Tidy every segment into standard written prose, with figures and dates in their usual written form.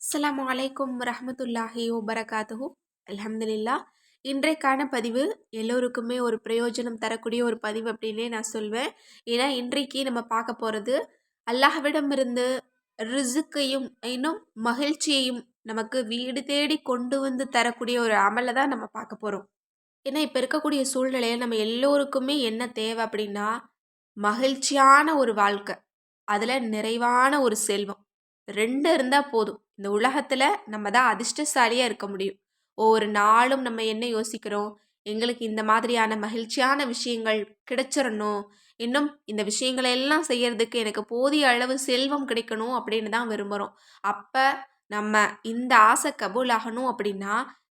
அஸ்ஸலாமு அலைக்கும் வரஹ்மத்துல்லாஹி வபரகாத்துஹு. அல்ஹம்துலில்லாஹ். இன்றைக்கான பதிவு எல்லோருக்குமே ஒரு பிரயோஜனம் தரக்கூடிய ஒரு பதிவு அப்படின்னே நான் சொல்வேன். ஏன்னா இன்றைக்கு நம்ம பார்க்க போகிறது அல்லாஹ்விடமிருந்து ரிசுக்கையும் இன்னும் மகிழ்ச்சியையும் நமக்கு வீடு தேடி கொண்டு வந்து தரக்கூடிய ஒரு அமலை தான் நம்ம பார்க்க போகிறோம். ஏன்னா இப்போ இருக்கக்கூடிய சூழ்நிலையில் நம்ம எல்லோருக்குமே என்ன தேவை அப்படின்னா மகிழ்ச்சியான ஒரு வாழ்க்கை, அதில் நிறைவான ஒரு செல்வம். 2 இருந்தா போதும். இந்த உலகத்துல நம்ம தான் அதிர்ஷ்டசாலியா இருக்க முடியும். ஒவ்வொரு நாளும் நம்ம என்ன யோசிக்கிறோம்? எங்களுக்கு இந்த மாதிரியான மகிழ்ச்சியான விஷயங்கள் கிடைச்சிறணும். இன்னும் இந்த விஷயங்கள எல்லாம் செய்யறதுக்கு எனக்கு போதிய அளவு செல்வம் கிடைக்கணும் அப்படின்னு தான் விரும்புறோம். அப்ப நம்ம இந்த ஆசை கபூல் ஆகணும் அப்படின்னா,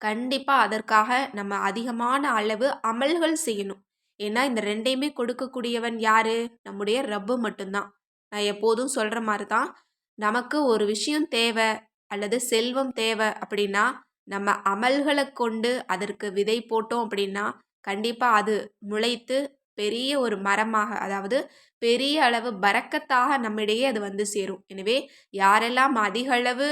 கண்டிப்பா அதற்காக நம்ம அதிகமான அளவு அமல்கள் செய்யணும். ஏன்னா இந்த 2யுமே கொடுக்கக்கூடியவன் யாரு? நம்முடைய ரப்பு மட்டும்தான். நான் எப்போதும் சொல்ற மாரி தான். நமக்கு ஒரு விஷயம் தேவை அல்லது செல்வம் தேவை அப்படின்னா நம்ம அமல்களை கொண்டு அதற்கு விதை போட்டோம் அப்படின்னா கண்டிப்பா அது முளைத்து பெரிய ஒரு மரமாக, அதாவது பெரிய அளவு பரக்கத்தாக நம்மிடையே அது வந்து சேரும். எனவே யாரெல்லாம் அதிக அளவு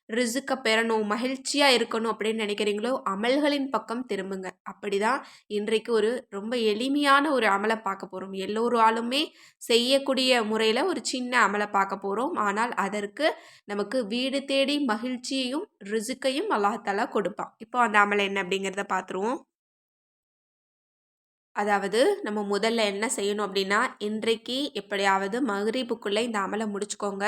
ரிசுக்க பெறணும், மகிழ்ச்சியா இருக்கணும் அப்படின்னு நினைக்கிறீங்களோ அமல்களின் பக்கம் திரும்புங்க. அப்படிதான் இன்றைக்கு ஒரு ரொம்ப எளிமையான ஒரு அமலை பார்க்க போறோம். எல்லோராலுமே செய்யக்கூடிய முறையில் ஒரு சின்ன அமலை பார்க்க போகிறோம். ஆனால் அதற்கு நமக்கு வீடு தேடி மகிழ்ச்சியையும் ரிசுக்கையும் அல்லாஹ் கொடுப்பான். இப்போ அந்த அமலை என்ன அப்படிங்கிறத பார்த்துருவோம். அதாவது நம்ம முதல்ல என்ன செய்யணும் அப்படின்னா இன்றைக்கு எப்படியாவது மகரிபுக்குள்ளே இந்த அமலை முடிச்சுக்கோங்க.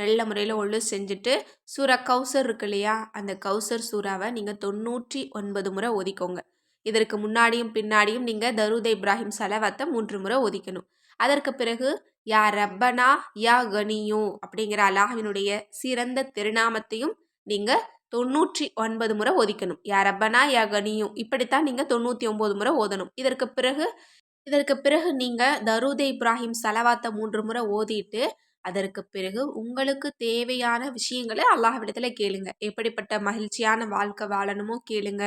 நல்ல முறையில் ஒழு செஞ்சுட்டு சூரா கௌசர் இருக்கு இல்லையா, அந்த கௌசர் சூறாவை நீங்கள் 99 முறை ஓதிக்கோங்க. இதற்கு முன்னாடியும் பின்னாடியும் நீங்கள் தரூத் இப்ராஹிம் சலவாத்தை 3 முறை ஓதிக்கணும். அதற்கு பிறகு யா ரப்பனா யா கனியூ அப்படிங்கிற அல்லாஹ்வினுடைய சிறந்த திருநாமத்தையும் நீங்கள் 99 முறை ஓதிக்கணும். யா ரப்பனா யா கனியும் இப்படித்தான் நீங்கள் 99 முறை ஓதணும். இதற்கு பிறகு நீங்க தரூத் இப்ராஹிம் சலவாத்தை 3 முறை ஓதிட்டு அதற்கு பிறகு உங்களுக்கு தேவையான விஷயங்களை அல்லாஹ்விடத்துல கேளுங்க. எப்படிப்பட்ட மகிழ்ச்சியான வாழ்க்கை வாழணுமோ கேளுங்க.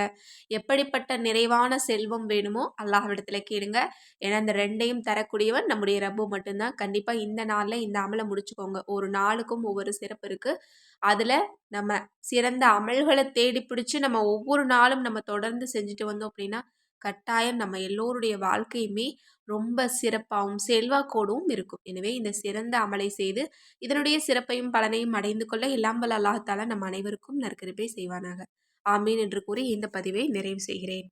எப்படிப்பட்ட நிறைவான செல்வம் வேணுமோ அல்லாஹ்விடத்துல கேளுங்க. ஏன்னா இந்த 2யும் தரக்கூடியவன் நம்முடைய ரப்பு மட்டும்தான். கண்டிப்பா இந்த நாள்ல இந்த அமலை முடிச்சுக்கோங்க. ஒரு நாளுக்கும் ஒவ்வொரு சிறப்பு இருக்கு. அதுல நம்ம சிறந்த அமல்களை தேடி பிடிச்சு நம்ம ஒவ்வொரு நாளும் நம்ம தொடர்ந்து செஞ்சுட்டு வந்தோம் அப்படின்னா கட்டாயம் நம்ம எல்லோருடைய வாழ்க்கையுமே ரொம்ப சிறப்பாகவும் செல்வாக்கோடும் இருக்கும். எனவே இந்த சிறந்த அமலை செய்து இதனுடைய சிறப்பையும் பலனையும் அடைந்து கொள்ள எல்லாம் வல்ல அல்லாஹ் தஆலா நம் அனைவருக்கும் நற்கிருபை செய்வானாக. ஆமீன் என்று கூறி இந்த பதிவை நிறைவு செய்கிறேன்.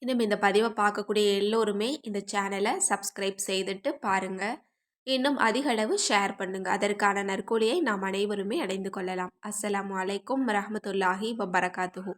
இன்னும் இந்த பதிவை பார்க்கக்கூடிய எல்லோருமே இந்த சேனலை சப்ஸ்கிரைப் செய்துட்டு பாருங்க. இன்னும் அதிக அளவு ஷேர் பண்ணுங்க. அதற்கான நற்கூலியை நாம் அனைவருமே அடைந்து கொள்ளலாம். அஸ்ஸலாமு அலைக்கும் வரஹ்மத்துல்லாஹி வபரகாத்துஹு.